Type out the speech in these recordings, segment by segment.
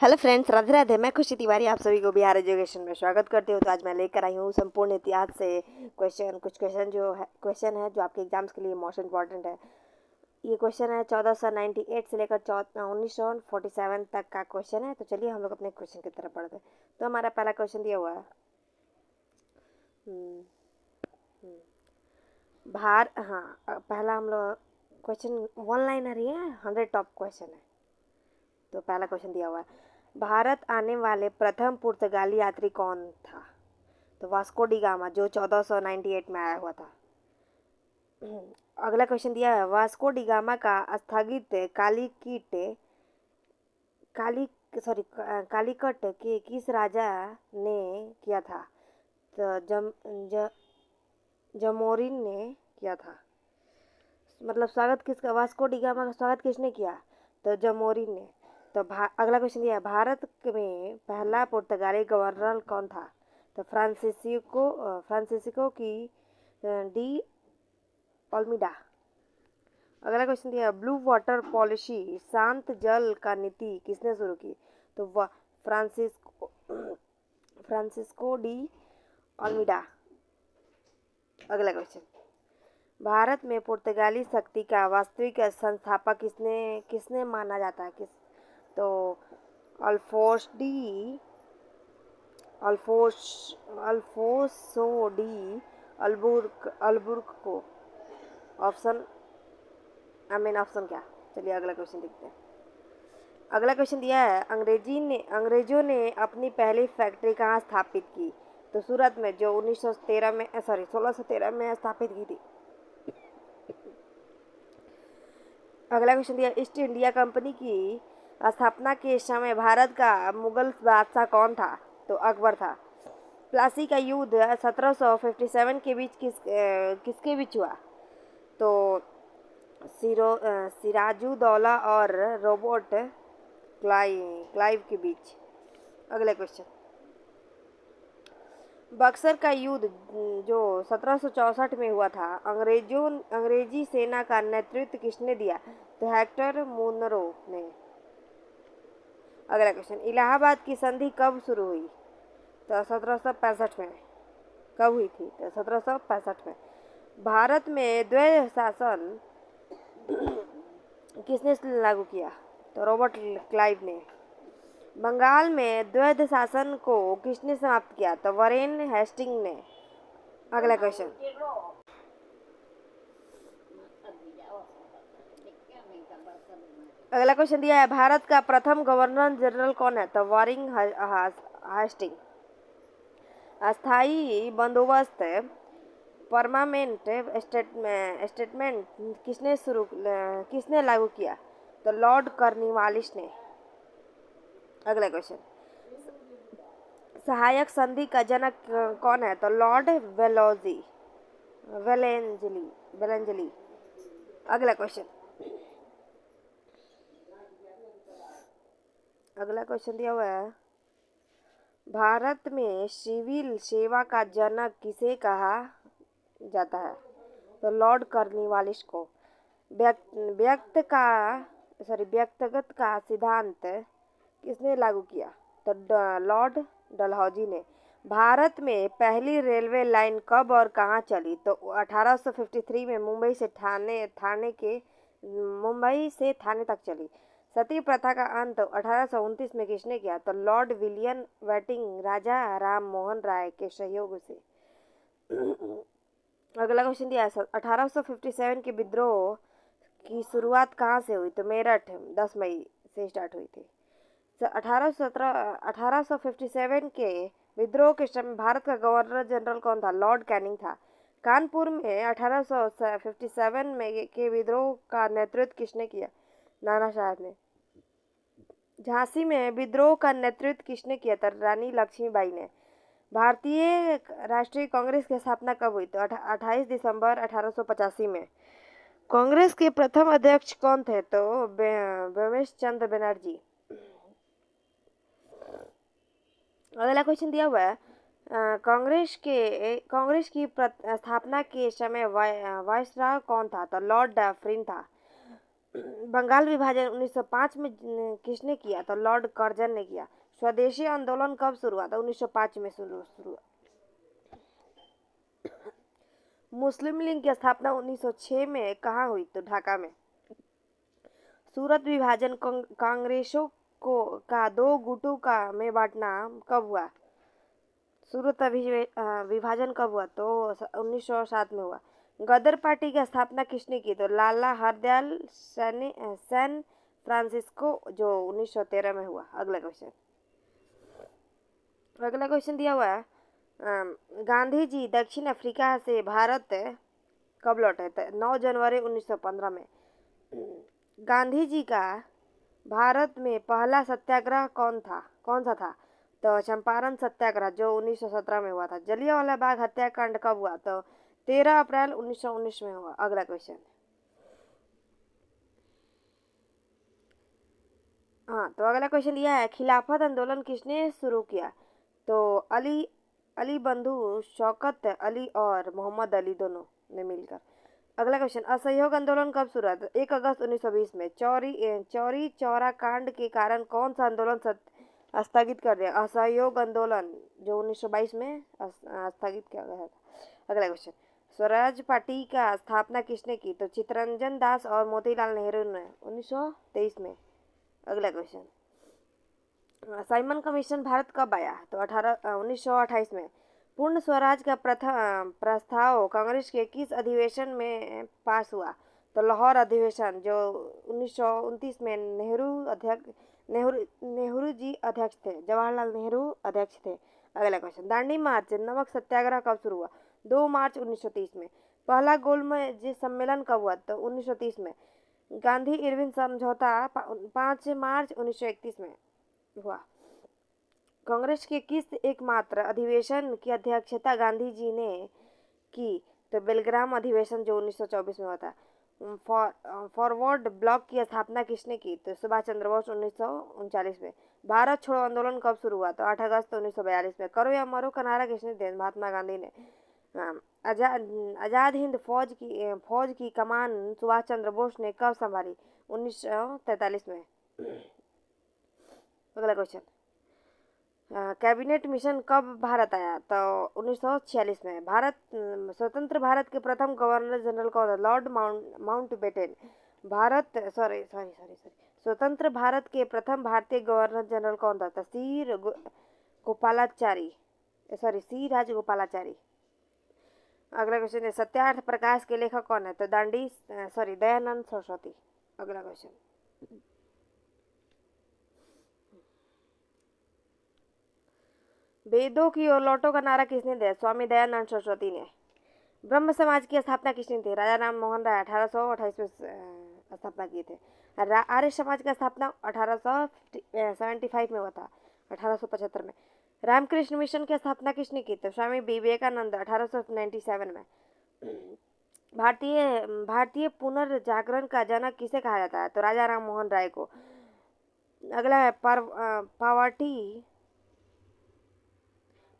Hello friends, Radhe Radhe. मैं खुशी तिवारी आप सभी को बिहार एजुकेशन में स्वागत करती हूँ। तो आज मैं लेकर आई हूँ संपूर्ण इतिहास से कुछ क्वेश्चन है जो आपके एग्जाम्स के लिए मोस्ट इम्पॉर्टेंट है। ये क्वेश्चन है 1498 से लेकर 1947 तक का क्वेश्चन है। तो चलिए हम लोग अपने क्वेश्चन की तरफ बढ़ते हैं। तो हमारा पहला क्वेश्चन दिया हुआ है, हम्म, पहला हम लोग क्वेश्चन वन लाइनर ही है, 100 टॉप क्वेश्चन है। तो पहला क्वेश्चन दिया हुआ है, भारत आने वाले प्रथम पुर्तगाली यात्री कौन था? तो वास्को डी गामा, जो 1498 में आया हुआ था। अगला क्वेश्चन दिया है, वास्को डी गामा का स्थगित काली कालीकट के किस राजा ने किया था? तो जमोरिन ने किया था। मतलब स्वागत किसका, वास्को डी गामा का स्वागत किसने किया? तो जमोरिन ने। तो अगला क्वेश्चन दिया है, भारत में पहला पुर्तगाली गवर्नर कौन था? तो फ्रांसिस्को की डी ओल्मिडा। अगला क्वेश्चन दिया है, ब्लू वाटर पॉलिसी शांत जल का नीति किसने शुरू की? तो फ्रांसिस्को फ्रांसिस्को डी ओल्मिडा। अगला क्वेश्चन, भारत में पुर्तगाली शक्ति का वास्तविक संस्थापक किसने किसने माना जाता है? तो अल्फोस डी अल्फोस अल्फोसो डी अल्बुर्क को। ऑप्शन ऑप्शन क्या? चलिए अगला क्वेश्चन देखते हैं। अगला क्वेश्चन दिया है, अंग्रेजों ने अपनी पहली फैक्ट्री कहाँ स्थापित की? तो सूरत में, जो 1613 में स्थापित की थी। अगला क्वेश्चन दिया, ईस्ट इंडिया कंपनी की स्थापना के समय भारत का मुगल बादशाह कौन था? तो अकबर था। प्लासी का युद्ध 1757 के बीच किसके बीच हुआ? तो सिराजुद्दौला और रॉबर्ट क्लाइव के बीच। अगले क्वेश्चन, बक्सर का युद्ध जो 1764 में हुआ था, अंग्रेजी सेना का नेतृत्व किसने दिया? तो हेक्टर मुनरो ने। अगला क्वेश्चन, इलाहाबाद की संधि कब शुरू हुई? तो 1765 में। कब हुई थी? तो 1765 में। भारत में द्वैध शासन किसने लागू किया? तो रॉबर्ट क्लाइव ने। बंगाल में द्वैध शासन को किसने समाप्त किया? तो वरेन हेस्टिंग ने। अगला क्वेश्चन, दिया है, भारत का प्रथम गवर्नर जनरल कौन है? तो वारिंग हेस्टिंग। अस्थाई बंदोबस्त परमानेंट स्टेटमेंट किसने लागू किया? तो लॉर्ड कर्नवालिस ने। अगला क्वेश्चन, सहायक संधि का जनक कौन है? तो लॉर्ड वेलेंजली। अगला क्वेश्चन, दिया हुआ है, भारत में सिविल सेवा का जनक किसे कहा जाता है? तो लॉर्ड कर्नवालिस को। व्यक्तिगत का सिद्धांत किसने लागू किया? तो लॉर्ड डलहौजी ने। भारत में पहली रेलवे लाइन कब और कहाँ चली? तो 1853 में मुंबई से थाने तक चली। सती प्रथा का अंत 1829 में किसने किया? तो लॉर्ड विलियम वेटिंग राजा राम मोहन राय के सहयोग से। अगला क्वेश्चन दिया है, 1857 के विद्रोह की शुरुआत कहाँ से हुई? तो मेरठ 10 मई से स्टार्ट हुई थी। 1857 के विद्रोह के समय भारत का गवर्नर जनरल कौन था? लॉर्ड कैनिंग था। कानपुर में 1857 में के विद्रोह का नेतृत्व किसने किया? नाना साहब ने। झांसी में विद्रोह का नेतृत्व किसने किया था? रानी लक्ष्मीबाई ने। भारतीय राष्ट्रीय कांग्रेस की स्थापना कब हुई? तो 28 दिसंबर 1885 में। कांग्रेस के प्रथम अध्यक्ष कौन थे? तो बेमेश चंद्र बनर्जी। अगला क्वेश्चन दिया हुआ है, कांग्रेस की स्थापना के समय वायसराय कौन था? तो लॉर्ड डफरिन था। बंगाल विभाजन 1905 में किसने किया? तो लॉर्ड कर्जन ने किया। स्वदेशी आंदोलन कब शुरू हुआ? था 1905 में शुरू हुआ। मुस्लिम लीग की स्थापना 1906 में कहाँ हुई? तो ढाका में। सूरत विभाजन कांग्रेसों को का दो गुटों का में बांटना कब हुआ? सूरत विभाजन कब हुआ? तो 1907 में हुआ। गदर पार्टी की स्थापना किसने की? तो लाला हरदयाल सैन फ्रांसिस्को, जो 1913 में हुआ। अगला क्वेश्चन दिया हुआ है, गांधी जी दक्षिण अफ्रीका से भारत कब लौटे थे? 9 जनवरी 1915 में। गांधी जी का भारत में पहला सत्याग्रह कौन सा था? तो चंपारण सत्याग्रह, जो 1917 में हुआ था। जलियांवाला बाग हत्याकांड कब हुआ? तो 13 अप्रैल 1919 में हुआ। अगला क्वेश्चन, हाँ, तो अगला क्वेश्चन यह है, खिलाफत आंदोलन किसने शुरू किया? तो अली अली बंधु शौकत अली और मोहम्मद अली दोनों ने मिलकर। अगला क्वेश्चन, असहयोग आंदोलन कब शुरू हुआ? 1 अगस्त 1920 में। चौरी चौरा कांड के कारण कौन सा आंदोलन स्थगित कर दिया? असहयोग आंदोलन, जो 1922 में स्थगित किया गया था। अगला क्वेश्चन, स्वराज पार्टी का स्थापना किसने की? तो चित्तरंजन दास और मोतीलाल नेहरू ने 1923 में। अगला क्वेश्चन, साइमन कमीशन भारत कब आया? तो 1928 में। पूर्ण स्वराज का प्रस्ताव कांग्रेस के किस अधिवेशन में पास हुआ? तो लाहौर अधिवेशन, जो 1929 में नेहरू जी अध्यक्ष थे, जवाहरलाल नेहरू अध्यक्ष थे। अगला क्वेश्चन, दांडी मार्च नमक सत्याग्रह कब शुरू हुआ? 2 मार्च 1930 में। पहला गोलमेज सम्मेलन कब हुआ? तो 1930 में। गांधी इरविन समझौता 5 मार्च 1931 में हुआ। कांग्रेस के किस एकमात्र अधिवेशन की अध्यक्षता गांधी जी ने की? तो बेलग्राम अधिवेशन, जो 1924 में हुआ था। फॉरवर्ड ब्लॉक की स्थापना किसने की? तो सुभाष चंद्र बोस 1939 में। भारत छोड़ो आंदोलन कब शुरू हुआ? तो 8 अगस्त 1942 में। करो या मरो का नारा किसने दिया? महात्मा गांधी ने। आजाद हिंद फौज की कमान सुभाष चंद्र बोस ने कब संभाली? 1943 में। अगला क्वेश्चन, कैबिनेट मिशन कब भारत आया? तो 1946 में। स्वतंत्र भारत के प्रथम गवर्नर जनरल कौन था? Lord Mountbatten. स्वतंत्र भारत के प्रथम भारतीय गवर्नर जनरल कौन था? तो सी राजगोपालाचारी। अगला क्वेश्चन है, सत्यार्थ प्रकाश के लेखक कौन है? तो दयानंद सरस्वती। अगला क्वेश्चन, वेदों की ओर लौटो का नारा किसने दिया? स्वामी दयानंद सरस्वती ने। ब्रह्म समाज की स्थापना किसने की? राजा राम मोहन राय 1828 में स्थापना किए थे। आर्य समाज का स्थापना 1875 में हुआ था, 1875 में। रामकृष्ण मिशन की स्थापना किसने की? तो स्वामी विवेकानंद 1897 में। भारतीय पुनर्जागरण का जनक किसे कहा जाता है? तो राजा राम मोहन राय को। अगला है,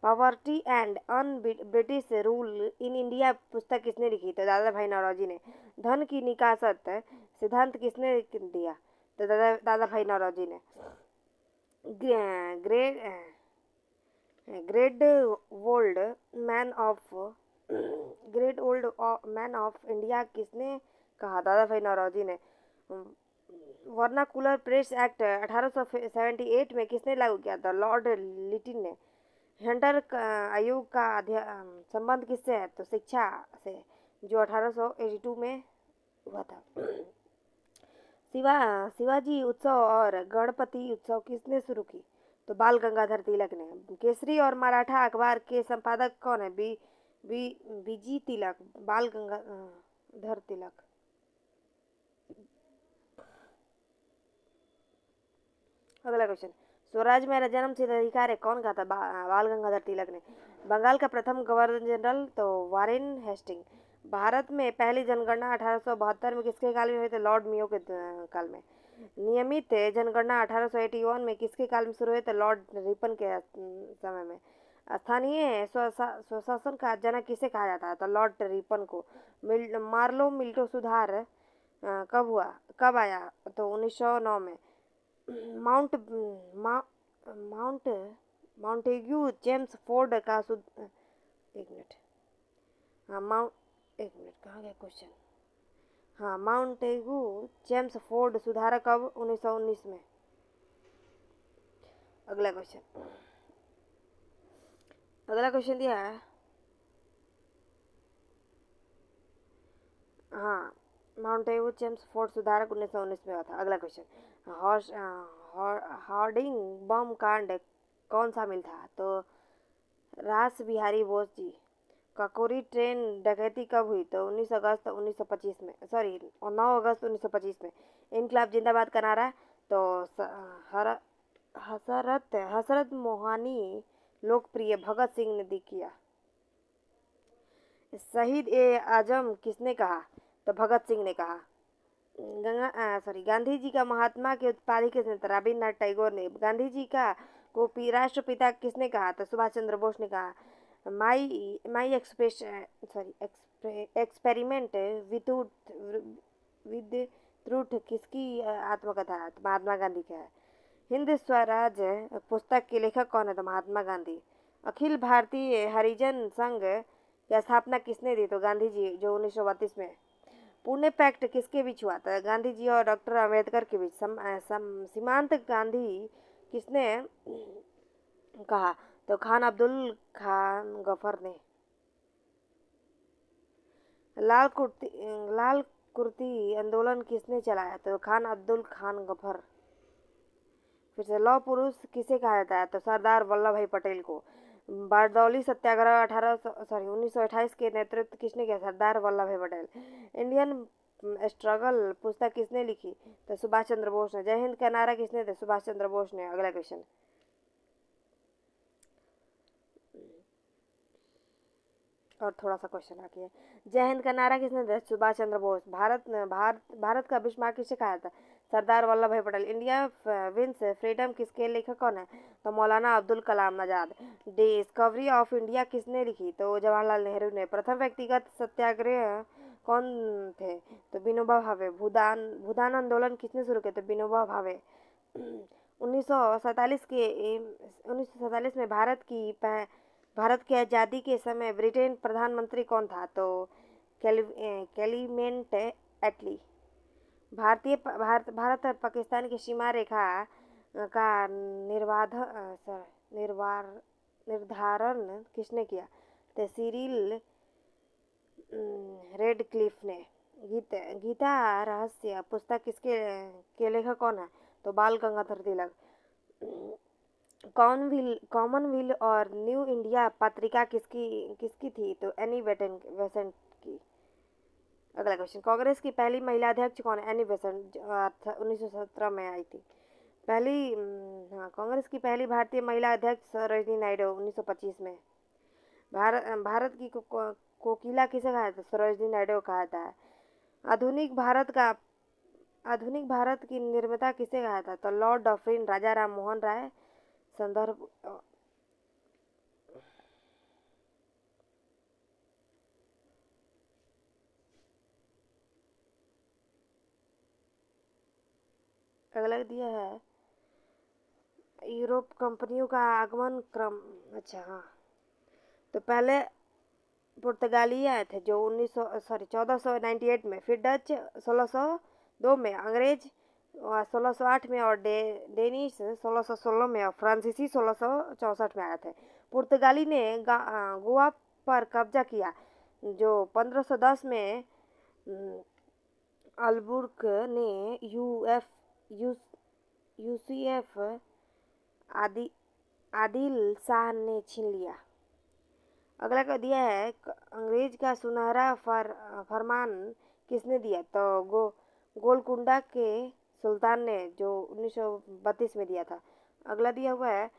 poverty and un British rule in India पुस्तक किसने लिखी? तो दादा भाई नौरोजी ने। धन की निकासत सिद्धांत किसने दिया? तो दादा भाई नौरोजी ने। Great great old man of great old man of India किसने कहा? दादा भाई नौरोजी ने। वर्नाकुलर प्रेस एक्ट 1878 में किसने लागू किया था? लॉर्ड लिटिन ने। हंटर आयोग का संबंध किससे है? तो शिक्षा से, जो 1882 में हुआ था। शिवाजी उत्सव और गणपति उत्सव किसने शुरू की? तो बाल गंगाधर तिलक ने। केसरी और मराठा अखबार के संपादक कौन है? बीजी तिलक, बाल गंगाधर तिलक। अगला क्वेश्चन, स्वराज मेरा जन्म सिद्ध अधिकार है कौन कहा था? बाल गंगाधर तिलक ने। बंगाल का प्रथम गवर्नर जनरल तो वारेन हेस्टिंग। भारत में पहली जनगणना 1872 में किसके काल में हुई? तो लॉर्ड मियो के काल में। नियमित जनगणना 1881 में किसके काल में शुरू हुई? तो लॉर्ड रिपन के समय में। स्थानीय स्वशासन का जनक किसे कहा जाता है? तो लॉर्ड रिपन को। मार्लो मिल्टो सुधार कब हुआ, कब आया, तो 1909 में। माउंट मा, माउंट माउंटेग्यू जेम्स फोर्ड का एक मिनट। हाँ एक मिनट, कहाँ गया क्वेश्चन। हाँ, माउंटेगू जेम्स फोर्ड सुधारा कब, 1919 में। अगला क्वेश्चन दिया है। हाँ, माउंटेगू जेम्स फोर्ड सुधारक 1919 में हुआ था। अगला क्वेश्चन, हॉर्स हार्डिंग बम कांड कौन शामिल था, तो रास बिहारी बोस जी। काकोरी ट्रेन डकैती कब हुई, तो 19 अगस्त 1925 में, सॉरी 9 अगस्त 1925 में। इनकलाब जिंदाबाद का नारा, तो हर हसरत हसरत मोहानी लोकप्रिय भगत सिंह ने दी किया। शहीद ए आजम किसने कहा, तो भगत सिंह ने कहा। गांधी जी का महात्मा के उपाधि किसने, तो रविन्द्रनाथ टैगोर ने। गांधी जी का को राष्ट्रपिता किसने कहा, तो सुभाष चंद्र बोस ने कहा। माई माई एक्सप्रेस एक्सपेरिमेंट विद ट्रूथ किसकी आत्मकथा है, तो महात्मा गांधी का है। हिंद स्वराज पुस्तक के लेखक कौन है, तो महात्मा गांधी। अखिल भारतीय हरिजन संघ की स्थापना किसने दी, तो गांधी जी, जो 1932 में। पुणे पैक्ट किसके बीच हुआ था, गांधी जी और डॉक्टर अम्बेडकर के बीच। सीमांत गांधी किसने कहा, तो खान अब्दुल खान गफर ने। लाल कुर्ती आंदोलन किसने चलाया, तो खान अब्दुल खान गफर। फिर से, लौह पुरुष किसे कहा जाता है, तो सरदार वल्लभ भाई पटेल को। बारदौली सत्याग्रह 1928 के नेतृत्व किसने किया, सरदार वल्लभ भाई पटेल। इंडियन स्ट्रगल पुस्तक किसने लिखी, तो सुभाष चंद्र बोस ने। जय हिंद का नारा किसने दिया, सुभाष चंद्र बोस ने। अगला क्वेश्चन, और थोड़ा सा क्वेश्चन बाकी है। जय हिंद का नारा किसने दिया, सुभाष चंद्र बोस। भारत का बिस्मार्क किसे कहा था, सरदार वल्लभ भाई पटेल। इंडिया विंस फ्रीडम किसके लेखक कौन है, तो मौलाना Abdul Kalam Azad. Discovery of India किसने लिखी, तो जवाहरलाल नेहरू ने। प्रथम व्यक्तिगत सत्याग्रह कौन थे, तो विनोबा भावे। भूदान आंदोलन किसने शुरू किया, तो विनोबा भावे। 1947 में भारत की आज़ादी के समय ब्रिटेन प्रधानमंत्री कौन था, तो क्लेमेंट एटली। भारत और पाकिस्तान की सीमा रेखा का निर्धारण किसने किया, तो सिरिल रेडक्लिफ ने। गीता रहस्य पुस्तक किसके के लेखक कौन है, तो बाल गंगाधर तिलक। कॉमनवेल्थ और न्यू इंडिया पत्रिका किसकी किसकी थी, तो एनी बेसेंट की। अगला क्वेश्चन, कांग्रेस की पहली महिला अध्यक्ष कौन है, एनी बेसेंट, 1917 में आई थी। हाँ, कांग्रेस की पहली भारतीय महिला अध्यक्ष सरोजिनी नायडू, 1925 में। भारत की कोकिला किसे कहा जाता है, सरोजिनी नायडू कहा जाता है। आधुनिक भारत का आधुनिक भारत की निर्माता किसे कहा जाता है, तो लॉर्ड डफरिन, राजा राम मोहन राय। संदर्भ, अगला दिया है यूरोप कंपनियों का आगमन क्रम। अच्छा, हाँ, तो पहले पुर्तगाली आए थे जो 1498 में, फिर डच 1602 में, अंग्रेज 1608 में, और डेनिश 1616 में, और फ्रांसीसी 1664 में आए थे। पुर्तगाली ने गोवा पर कब्जा किया जो 1510 में। अल्बुर्क ने यूसीएफ आदि आदिल शाह ने छीन लिया। अगला का दिया है, अंग्रेज का सुनहरा फरमान किसने दिया, तो गोलकुंडा के सुल्तान ने, जो 1932 में दिया था। अगला दिया हुआ है,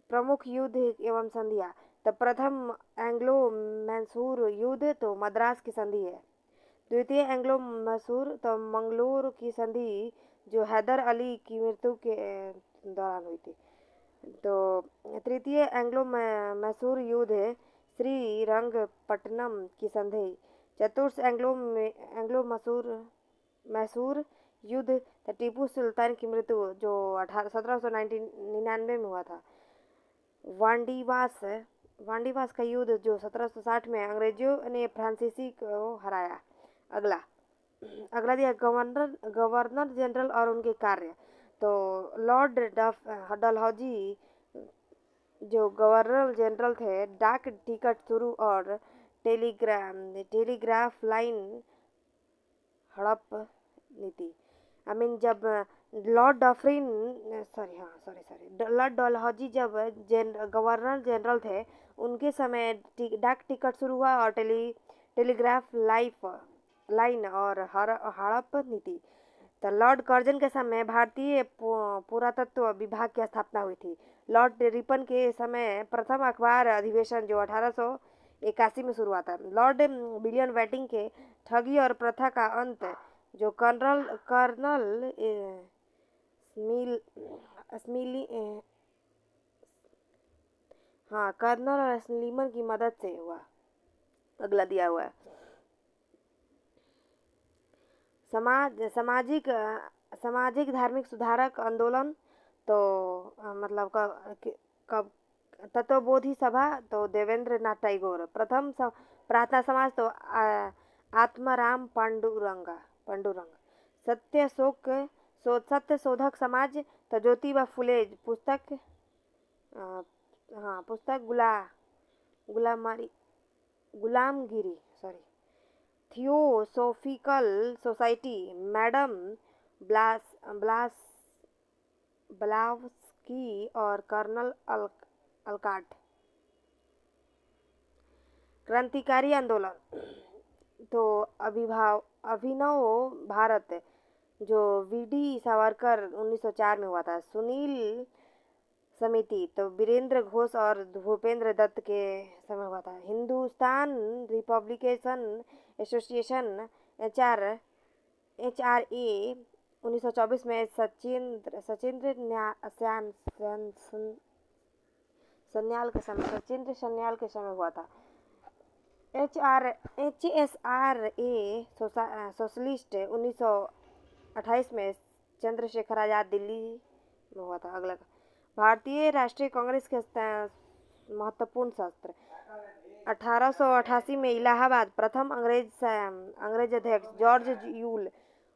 प्रमुख युद्ध एवं संधियाँ, तो प्रथम एंग्लो मैसूर युद्ध, तो मद्रास की संधि है। द्वितीय एंग्लो मैसूर, तो मंगलोर की संधि, जो हैदर अली की मृत्यु के दौरान हुई थी। तो तृतीय एंग्लो मैसूर युद्ध श्रीरंगपट्टनम की संधि। चतुर्थ एंग्लो मैसूर मैसूर युद्ध, तो टीपू सुल्तान की मृत्यु जो 1799 में हुआ था। वांडीवास वांडीवास का युद्ध जो 1760 में अंग्रेजों ने फ्रांसीसी को हराया। अगला अगला दिया गवर्नर गवर्नर जनरल और उनके कार्य। तो लॉर्ड डलहौजी जो गवर्नर जनरल थे, डाक टिकट शुरू और टेलीग्राफ लाइन हड़प नीति। जब लॉर्ड डफरिन लॉर्ड डलहौजी जब गवर्नर जनरल थे, उनके समय डाक टिकट शुरू हुआ और टेलीग्राफ लाइन और हड़प नीति। तो लॉर्ड कर्जन के समय भारतीय पुरातत्व विभाग की स्थापना हुई थी। लॉर्ड रिपन के समय प्रथम अखबार अधिवेशन जो 1881 में शुरू हुआ था। लॉर्ड विलियम बेंटिंक के ठगी और प्रथा का अंत जो कर्नल कर्नल स्मिल स्मिली हाँ कर्नल और स्लीमन की मदद से हुआ। अगला दिया हुआ है सामाजिक धार्मिक सुधारक आंदोलन। तो मतलब कब तत्वबोधि सभा तो देवेंद्र नाथ टैगोर। प्रथम प्रार्थना समाज तो आत्माराम पांडुरंग। सत्य शोधक समाज तो ज्योतिबा फुले। पुस्तक गुलामगिरी थियोसोफिकल सोसाइटी मैडम ब्लास ब्लावस्की और कर्नल अलकाट। क्रांतिकारी आंदोलन तो अभिनव भारत जो वीडी सावरकर 1904 में हुआ था। सुनील समिति तो वीरेंद्र घोष और भूपेंद्र दत्त के समय हुआ था। हिंदुस्तान रिपब्लिकेशन एसोसिएशन HRA 1924 में सचिंद्र सन्याल के समय हुआ था। HSRA सोशलिस्ट 1928 में चंद्रशेखर आजाद दिल्ली में हुआ था। अगला भारतीय राष्ट्रीय कांग्रेस के महत्वपूर्ण शस्त्र 1888 में इलाहाबाद प्रथम अंग्रेज अध्यक्ष जॉर्ज यूल।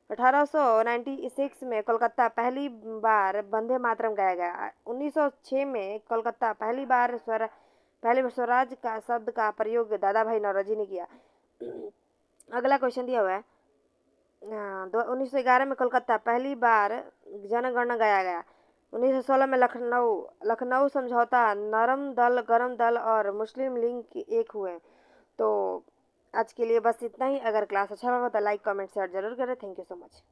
1896 में कोलकाता पहली बार वंदे मातरम गाया गया। 1906 में कोलकाता पहले स्वराज का शब्द का प्रयोग दादा भाई नौरोजी ने किया। अगला क्वेश्चन दिया हुआ है 1911 में कोलकाता पहली बार जनगणना गाया गया। 1916 में लखनऊ समझौता नरम दल गरम दल और मुस्लिम लीग एक हुए। तो आज के लिए बस इतना ही। अगर क्लास अच्छा लगा तो लाइक कमेंट शेयर जरूर करें। Thank you so much.